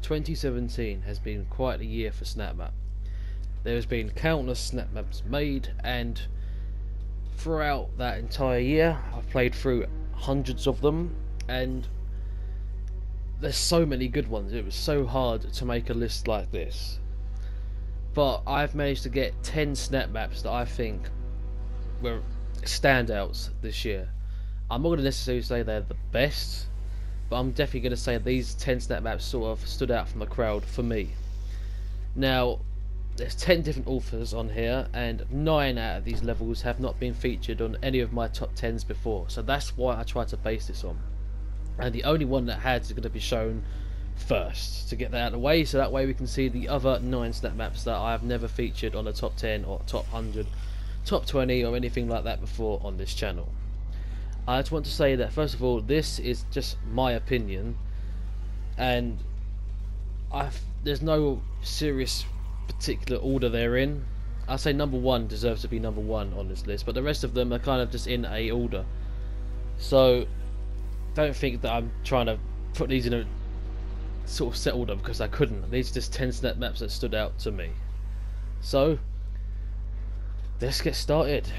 2017 has been quite a year for Snapmap. There has been countless Snapmaps made, and throughout that entire year I've played through hundreds of them, and there's so many good ones. It was so hard to make a list like this, but I've managed to get 10 Snapmaps that I think were standouts this year. I'm not going to necessarily say they're the best, but I'm definitely going to say these 10 Snapmaps sort of stood out from the crowd for me. Now, there's 10 different authors on here, and 9 out of these levels have not been featured on any of my top 10s before, so that's why I tried to base this on. And the only one that has is going to be shown first, to get that out of the way, so that way we can see the other 9 Snapmaps that I have never featured on the top 10 or top 100, top 20 or anything like that before on this channel. I just want to say that first of all, this is just my opinion, and there's no serious particular order they're in. I say number 1 deserves to be number 1 on this list, but the rest of them are kind of just in a order. So don't think that I'm trying to put these in a sort of set order, because I couldn't. These are just 10 Snapmaps that stood out to me. So let's get started.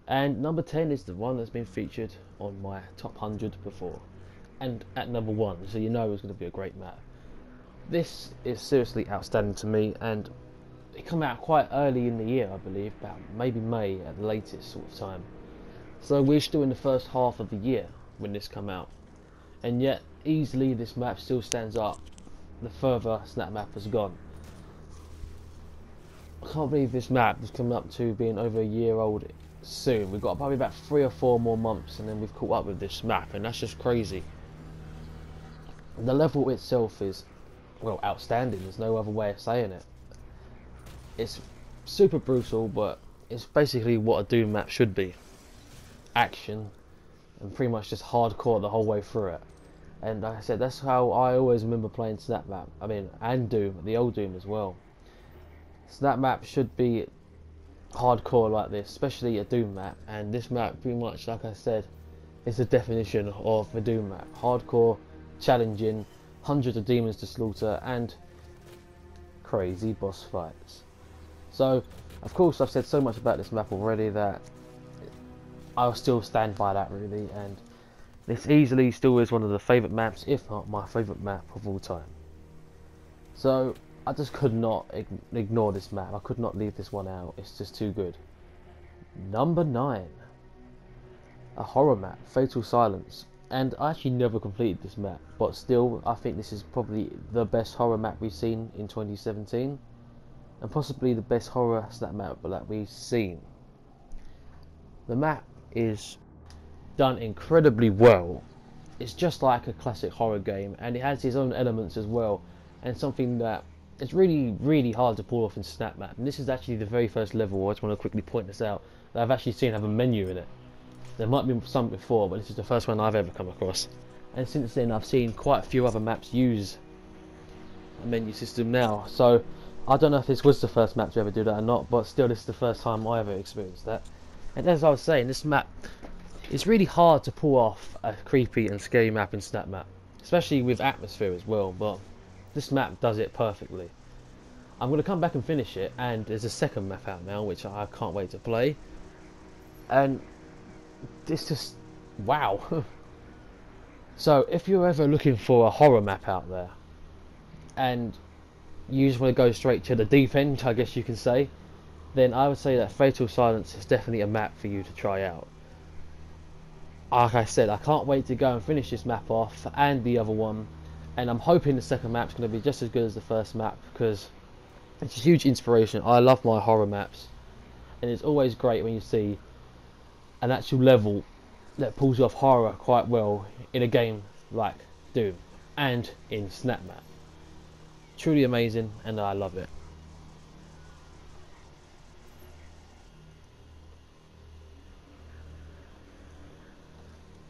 And number 10 is the one that's been featured on my top 100 before, and at number 1, so you know it's going to be a great map. This is seriously outstanding to me, and it came out quite early in the year, I believe, about maybe May at the latest sort of time. So we're still in the first half of the year when this came out, and yet easily this map still stands up the further Snapmap has gone. I can't believe this map has come up to being over a year old soon. We've got probably about 3 or 4 more months and then we've caught up with this map, and that's just crazy. The level itself is, well, outstanding. There's no other way of saying it. It's super brutal, but it's basically what a Doom map should be. Action, and pretty much just hardcore the whole way through it. And like I said, that's how I always remember playing Snapmap. I mean, and Doom, the old Doom as well. Snapmap should be hardcore like this, especially a Doom map, and this map pretty much, like I said, is the definition of a Doom map. Hardcore, challenging, hundreds of demons to slaughter, and crazy boss fights. So of course I've said so much about this map already that I'll still stand by that really, and this easily still is one of the favourite maps, if not my favourite map of all time. So I just could not ignore this map. I could not leave this one out. It's just too good. Number 9, a horror map, Fatal Silence. And I actually never completed this map, but still I think this is probably the best horror map we've seen in 2017, and possibly the best horror Snapmap that we've seen. The map is done incredibly well. It's just like a classic horror game, and it has its own elements as well, and something that it's really hard to pull off in Snapmap. And this is actually the very first level, I just want to quickly point this out, that I've actually seen have a menu in it. There might be some before, but this is the first one I've ever come across. And since then I've seen quite a few other maps use a menu system now. So I don't know if this was the first map to ever do that or not, but still this is the first time I ever experienced that. And as I was saying, this map, it's really hard to pull off a creepy and scary map in Snapmap, especially with atmosphere as well, but this map does it perfectly. I'm going to come back and finish it, and there's a second map out now which I can't wait to play, and it's just wow. So if you're ever looking for a horror map out there and you just want to go straight to the deep end, I guess you can say, then I would say that Fatal Silence is definitely a map for you to try out. Like I said, I can't wait to go and finish this map off and the other one, and I'm hoping the second map's going to be just as good as the first map, because it's a huge inspiration. I love my horror maps, and it's always great when you see an actual level that pulls off horror quite well in a game like Doom and in Snapmap. Truly amazing, and I love it.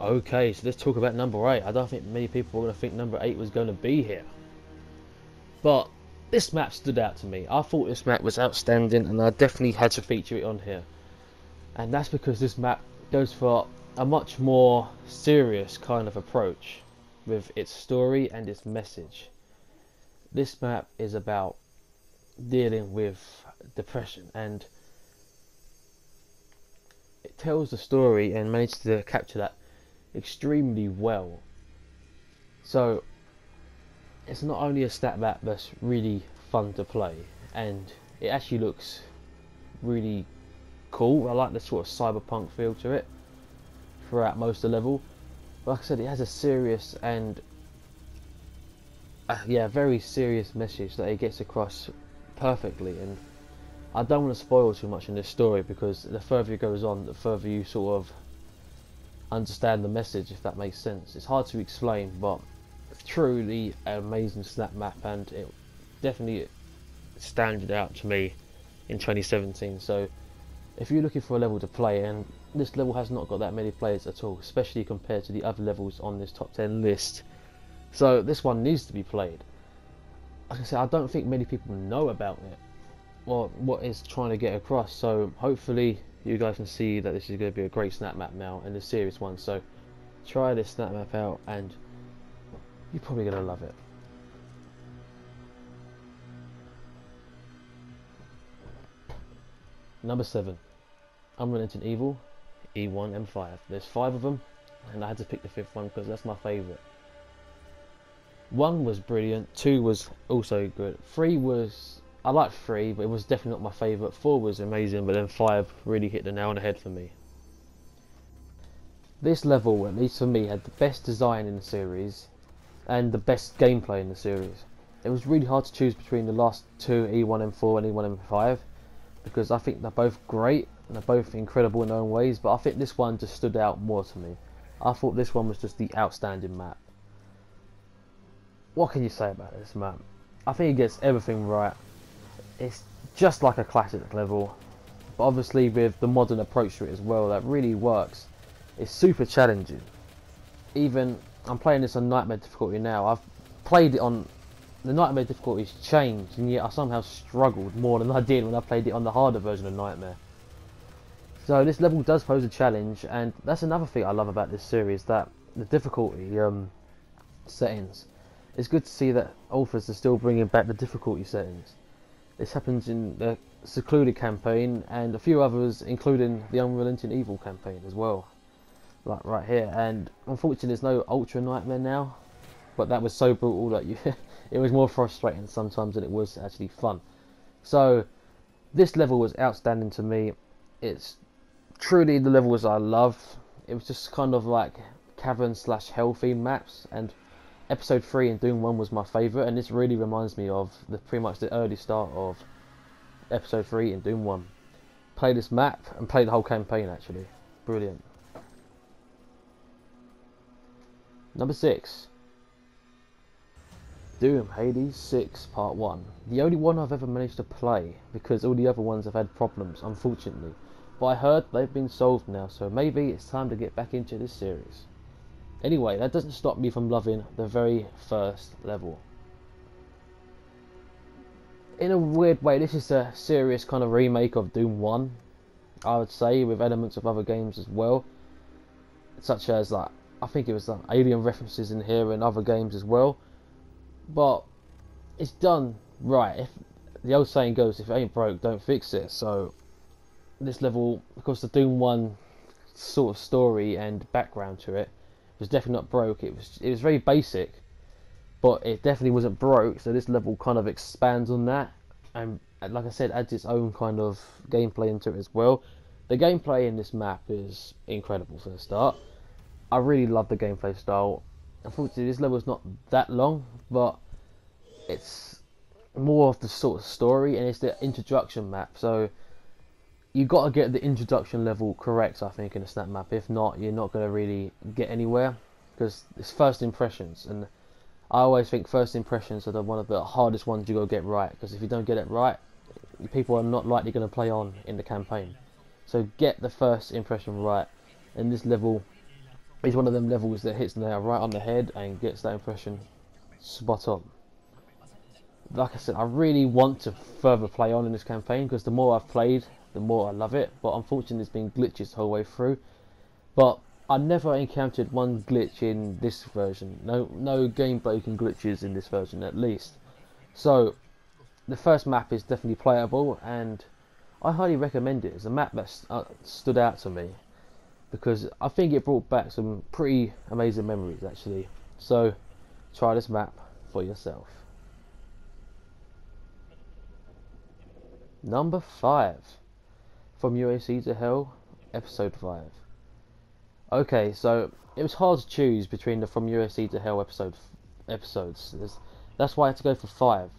Okay, so let's talk about number 8. I don't think many people are going to think number 8 was going to be here, but this map stood out to me. I thought this map was outstanding, and I definitely had to feature it on here. And that's because this map goes for a much more serious kind of approach with its story and its message. This map is about dealing with depression, and it tells the story and manages to capture that extremely well. So it's not only a stat map that's really fun to play, and it actually looks really cool. I like the sort of cyberpunk feel to it throughout most of the level. But like I said, it has a serious and very serious message that it gets across perfectly. And I don't want to spoil too much in this story, because the further it goes on, the further you sort of understand the message, if that makes sense. It's hard to explain, but it's truly an amazing snap map, and it definitely stands out to me in 2017. So if you're looking for a level to play, and this level has not got that many players at all, especially compared to the other levels on this top 10 list, so this one needs to be played. Like I said, I don't think many people know about it or what it's trying to get across, so hopefully you guys can see that this is going to be a great snap map now, and a serious one. So try this snap map out and you're probably going to love it. Number 7, Unrelenting Evil, E1 M5. There's 5 of them, and I had to pick the 5th one because that's my favourite. 1 was brilliant, 2 was also good, 3 was, I liked 3, but it was definitely not my favourite. 4 was amazing, but then 5 really hit the nail on the head for me. This level, at least for me, had the best design in the series and the best gameplay in the series. It was really hard to choose between the last 2, E1 M4 and E1 M5, because I think they're both great and they're both incredible in their own ways, but I think this one just stood out more to me. I thought this one was just the outstanding map. What can you say about this map? I think it gets everything right. It's just like a classic level, but obviously with the modern approach to it as well, that really works. It's super challenging. Even, I'm playing this on Nightmare difficulty now. I've played it on, the Nightmare difficulty's changed, and yet I somehow struggled more than I did when I played it on the harder version of Nightmare. So this level does pose a challenge, and that's another thing I love about this series, that the difficulty settings. It's good to see that authors are still bringing back the difficulty settings. This happens in the Secluded campaign and a few others, including the Unrelenting Evil campaign as well, like right here. And unfortunately there's no Ultra Nightmare now, but that was so brutal that it was more frustrating sometimes than it was actually fun. So this level was outstanding to me. It's truly the levels I love. It was just kind of like cavern / hell theme maps, and episode 3 and Doom 1 was my favourite, and this really reminds me of pretty much the early start of episode 3 and Doom 1. Play this map and play the whole campaign actually. Brilliant. Number 6, Doom Hades 6 Part 1. The only one I've ever managed to play, because all the other ones have had problems, unfortunately. But I heard they've been solved now, so maybe it's time to get back into this series. Anyway, that doesn't stop me from loving the very first level. In a weird way, this is a serious kind of remake of Doom 1, I would say, with elements of other games as well, such as, like, I think it was like alien references in here and other games as well. But it's done right. If the old saying goes, if it ain't broke, don't fix it. So this level, of course, the Doom 1 sort of story and background to it was definitely not broke. It was very basic, but it definitely wasn't broke. So this level kind of expands on that, and like I said, adds its own kind of gameplay into it as well. The gameplay in this map is incredible for the start. I really love the gameplay style. Unfortunately, this level is not that long, but it's more of the sort of story, and it's the introduction map. So you got to get the introduction level correct, I think, in a snap map. If not, you're not going to really get anywhere, because it's first impressions, and I always think first impressions are one of the hardest ones you got to get right, because if you don't get it right, people are not likely going to play on in the campaign. So get the first impression right, and this level is one of them levels that hits the nail right on the head and gets that impression spot on. Like I said, I really want to further play on in this campaign, because the more I've played, the more I love it, but unfortunately there's been glitches the whole way through. But I never encountered one glitch in this version. No game breaking glitches in this version, at least. So the first map is definitely playable, and I highly recommend it. It's a map that stood out to me because I think it brought back some pretty amazing memories actually. So try this map for yourself. Number 5, From Uac To Hell, Episode 5. Okay, so it was hard to choose between the From Uac To Hell episodes. That's why I had to go for 5.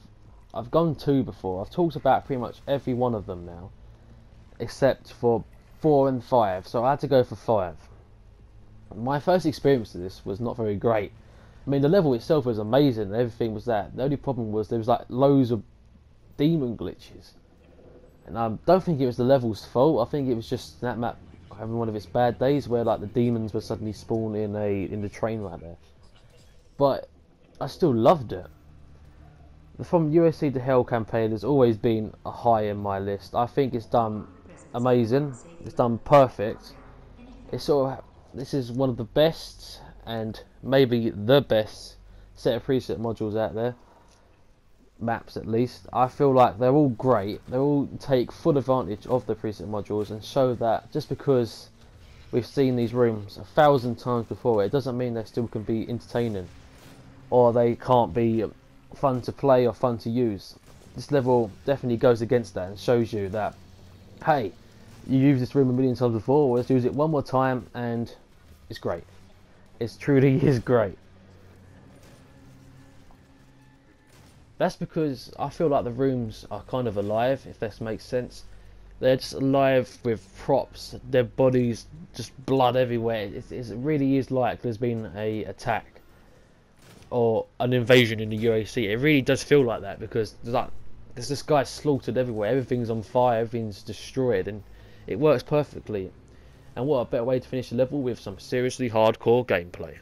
I've gone 2 before. I've talked about pretty much every one of them now, except for 4 and 5. So I had to go for 5. My first experience of this was not very great. I mean, the level itself was amazing. Everything was there. The only problem was there was like loads of demon glitches, and I don't think it was the level's fault. I think it was just Snapmap having one of its bad days where like the demons would suddenly spawn in the train right there. But I still loved it. The From Uac To Hell campaign has always been a high in my list. I think it's done amazing. It's done perfect. This is one of the best, and maybe the best set of preset modules out there. Maps at least. I feel like they're all great. They all take full advantage of the preset modules and show that just because we've seen these rooms 1,000 times before, it doesn't mean they still can be entertaining or they can't be fun to play or fun to use. This level definitely goes against that and shows you that, hey, you used this room a million times before, let's use it one more time, and it's great. It truly is great. That's because I feel like the rooms are kind of alive, if this makes sense. They're just alive with props, their bodies, just blood everywhere. It really is like there's been a attack or an invasion in the UAC. It really does feel like that because there's this guy slaughtered everywhere. Everything's on fire, everything's destroyed, and it works perfectly. And what a better way to finish the level with some seriously hardcore gameplay.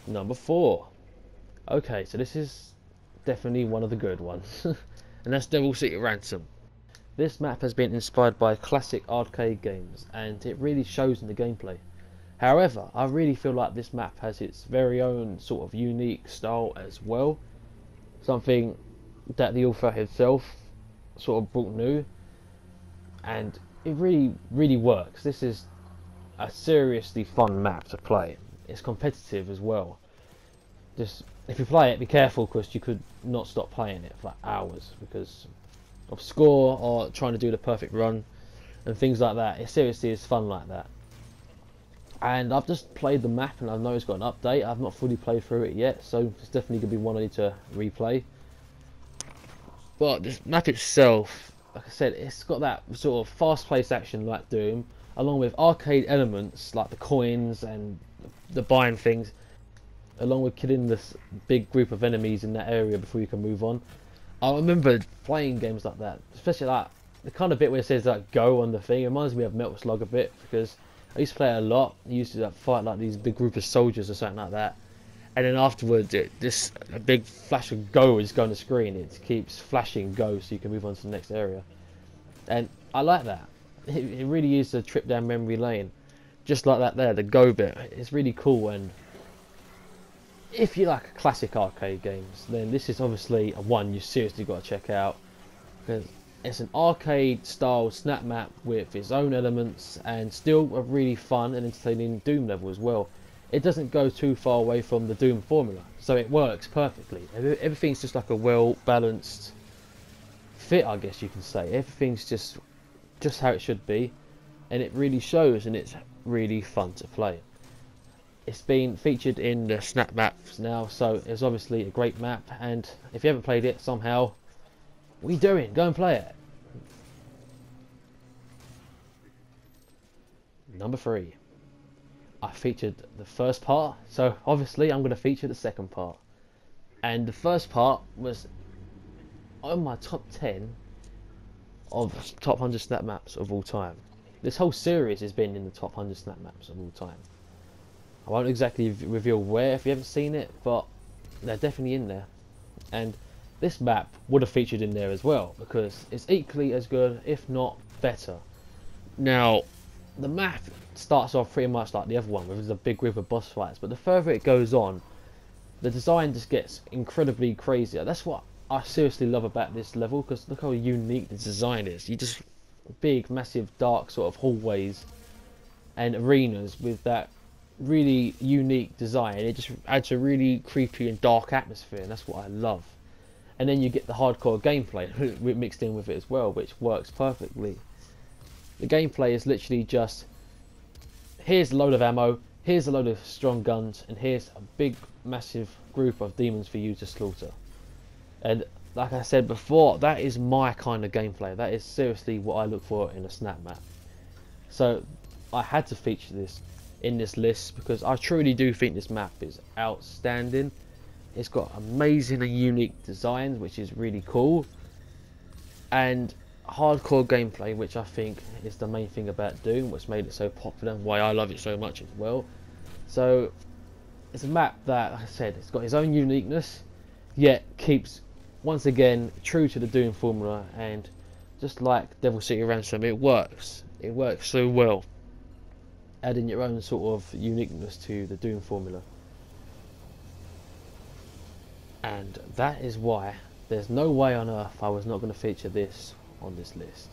Number 4. Okay, so this is definitely one of the good ones, and that's Devil City Ransom. This map has been inspired by classic arcade games, and it really shows in the gameplay. However, I really feel like this map has its very own sort of unique style as well. Something that the author himself sort of brought new, and it really works. This is a seriously fun map to play. It's competitive as well. Just if you play it, be careful because you could not stop playing it for hours because of score or trying to do the perfect run and things like that. It seriously is fun like that. And I've just played the map and I know it's got an update. I've not fully played through it yet, so it's definitely going to be one I need to replay. But this map itself, like I said, it's got that sort of fast-paced action like Doom, along with arcade elements like the coins and the buying things, along with killing this big group of enemies in that area before you can move on. I remember playing games like that, especially like the kind of bit where it says like go on the thing. It reminds me of Metal Slug a bit because I used to play it a lot. I used to like, fight like these big group of soldiers or something like that, and then afterwards a big flash of go is going on the screen. It keeps flashing go so you can move on to the next area, and I like that. It really is a trip down memory lane, just like that there. The go bit, it's really cool. And if you like classic arcade games, then this is obviously a one you seriously got to check out because it's an arcade style snap map with its own elements and still a really fun and entertaining Doom level as well. It doesn't go too far away from the Doom formula, so it works perfectly. Everything's just like a well balanced fit, I guess you can say. Everything's just how it should be, and it really shows, and it's really fun to play. It's been featured in the Snapmaps now, so it's obviously a great map, and if you haven't played it somehow, what are you doing? Go and play it. Number 3. I featured the first part, so obviously I'm going to feature the second part. And the first part was on my top 10 of top 100 Snapmaps of all time. This whole series has been in the top 100 Snapmaps of all time. I won't exactly reveal where if you haven't seen it, but they're definitely in there. And this map would have featured in there as well because it's equally as good, if not better. Now, the map starts off pretty much like the other one, where there's a big group of boss fights, but the further it goes on, the design just gets incredibly crazier. That's what I seriously love about this level, because look how unique the design is. You just big, massive, dark sort of hallways and arenas with that really unique design. It just adds a really creepy and dark atmosphere, and that's what I love. And then you get the hardcore gameplay mixed in with it as well, which works perfectly. The gameplay is literally just, here's a load of ammo, here's a load of strong guns, and here's a big massive group of demons for you to slaughter. And like I said before, that is my kind of gameplay. That is seriously what I look for in a snap map. So I had to feature this in this list because I truly do think this map is outstanding. It's got amazing and unique designs, which is really cool, and hardcore gameplay, which I think is the main thing about Doom, what's made it so popular and why I love it so much as well. So it's a map that, like I said, it's got its own uniqueness, yet keeps once again true to the Doom formula, and just like Devil City Ransom, it works so well, adding your own sort of uniqueness to the Doom formula. And that is why there's no way on earth I was not going to feature this on this list.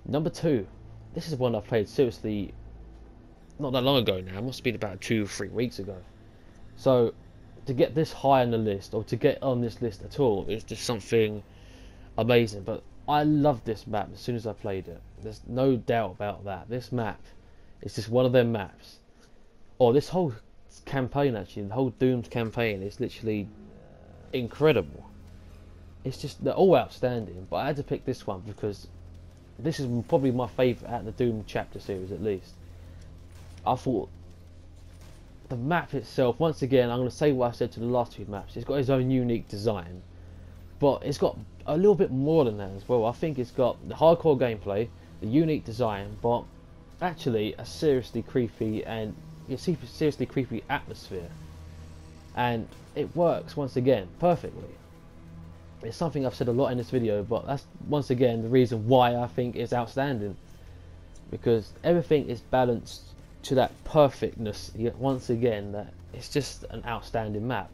Number 2, this is one I played seriously not that long ago now. It must have been about 2 or 3 weeks ago. So to get this high on the list, or to get on this list at all, is just something amazing. But I loved this map as soon as I played it. There's no doubt about that. This map is just one of them maps, or this whole campaign, actually the whole Doomed campaign is literally incredible. It's just, they're all outstanding, but I had to pick this one because this is probably my favourite out of the Doom chapter series, at least. I thought the map itself, once again, I'm going to say what I said to the last 2 maps, it's got its own unique design, but it's got a little bit more than that as well. I think it's got the hardcore gameplay, the unique design, but actually a seriously creepy atmosphere, and it works once again perfectly. It's something I've said a lot in this video, but that's once again the reason why I think it's outstanding, because everything is balanced to that perfectness, yet once again that it's just an outstanding map.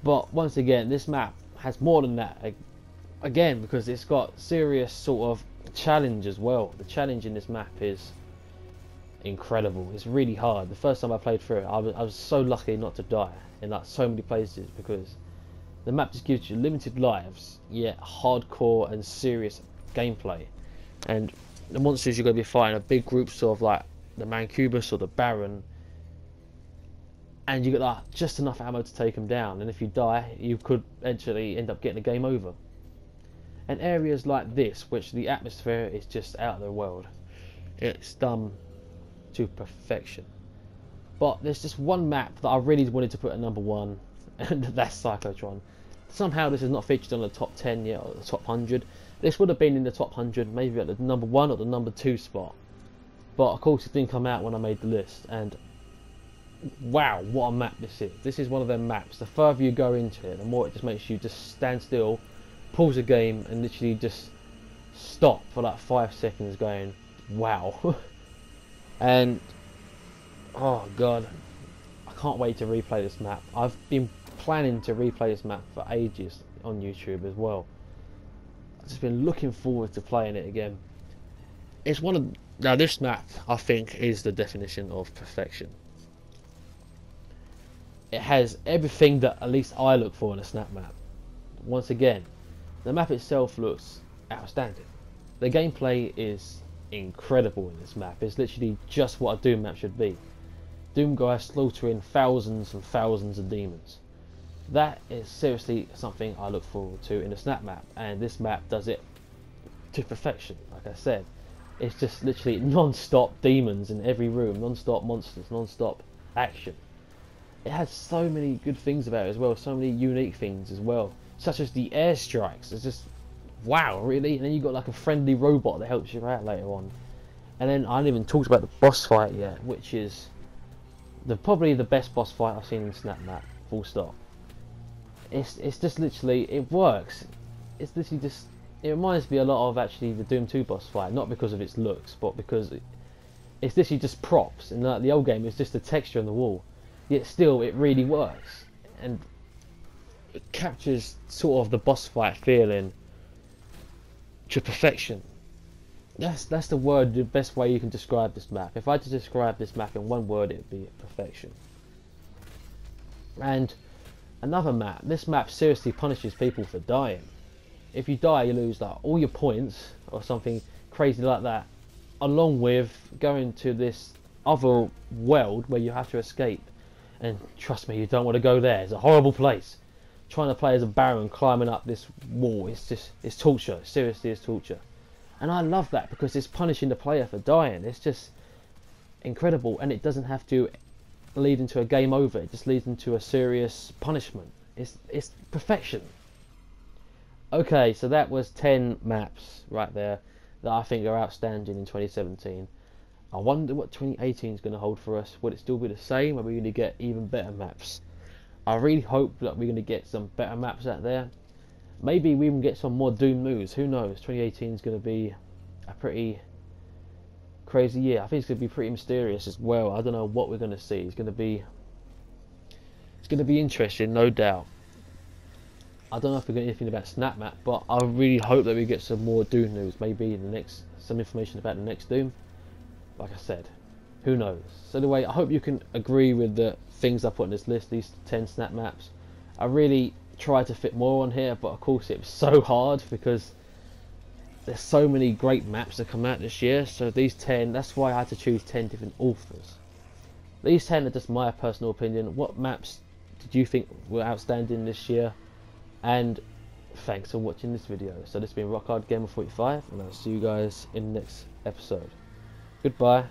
But once again, this map has more than that again, because it's got serious sort of challenge as well. The challenge in this map is incredible. It's really hard. The first time I played through it, I was so lucky not to die in like so many places, because the map just gives you limited lives yet hardcore and serious gameplay. And the monsters you're going to be fighting are big groups, sort of like the Mancubus or the Baron, and you got like just enough ammo to take them down, and if you die you could actually end up getting a game over. And areas like this, which the atmosphere is just out of the world, it's done to perfection. But there's just one map that I really wanted to put at number 1, and that's Psychotron. Somehow this is not featured on the top 10 yet, or the top 100. This would have been in the top 100, maybe at the number 1 or the number 2 spot, but of course it didn't come out when I made the list. And wow, what a map this is. This is one of them maps, the further you go into it, the more it just makes you just stand still, pause the game, and literally just stop for like 5 seconds going, wow. And oh god, I can't wait to replay this map. I've been planning to replay this map for ages on YouTube as well. I've just been looking forward to playing it again. It's one of, now this map I think is the definition of perfection. It has everything that at least I look for in a snap map. Once again, the map itself looks outstanding. The gameplay is incredible in this map. It's literally just what a Doom map should be. Doom guys slaughtering thousands and thousands of demons. That is seriously something I look forward to in a snap map, and this map does it to perfection. Like I said, it's just literally non-stop demons in every room, non-stop monsters, non-stop action. It has so many good things about it as well, so many unique things as well, such as the airstrikes. It's just wow, really. And then you've got like a friendly robot that helps you out later on. And then I haven't even talked about the boss fight yet, which is probably the best boss fight I've seen in Snapmap, full stop. It's just literally, it works. It's literally just it reminds me a lot of actually the Doom 2 boss fight, not because of its looks, but because it's literally just props, and like the old game, it's just a texture on the wall. Yet still, it really works, and it captures sort of the boss fight feeling to perfection. That's the word, the best way you can describe this map. If I had to describe this map in one word, it would be perfection. And another map, this map seriously punishes people for dying. If you die, you lose like all your points or something crazy like that, along with going to this other world where you have to escape. And trust me, you don't want to go there. It's a horrible place. Trying to play as a baron climbing up this wall, it's torture. Seriously, it's torture. And I love that because it's punishing the player for dying. It's just incredible, and it doesn't have to lead into a game over. It just leads into a serious punishment. It's perfection. Okay, so that was 10 maps right there that I think are outstanding in 2017. I wonder what 2018 is going to hold for us. Will it still be the same, or are we going to get even better maps? I really hope that we're going to get some better maps out there. Maybe we even get some more Doom news. Who knows? 2018 is going to be a pretty crazy year. I think it's going to be pretty mysterious as well. I don't know what we're going to see. It's going to be interesting, no doubt. I don't know if we get anything about Snapmap, but I really hope that we get some more Doom news. Maybe some information about the next Doom. Like I said, who knows? So anyway, I hope you can agree with the things I put on this list, these 10 snap maps. I really tried to fit more on here, but of course it was so hard because there's so many great maps that come out this year. So these 10, that's why I had to choose 10 different authors. These 10 are just my personal opinion. What maps did you think were outstanding this year? And thanks for watching this video. So this has been Rock Hard Gamer 45, and I'll see you guys in the next episode. Goodbye.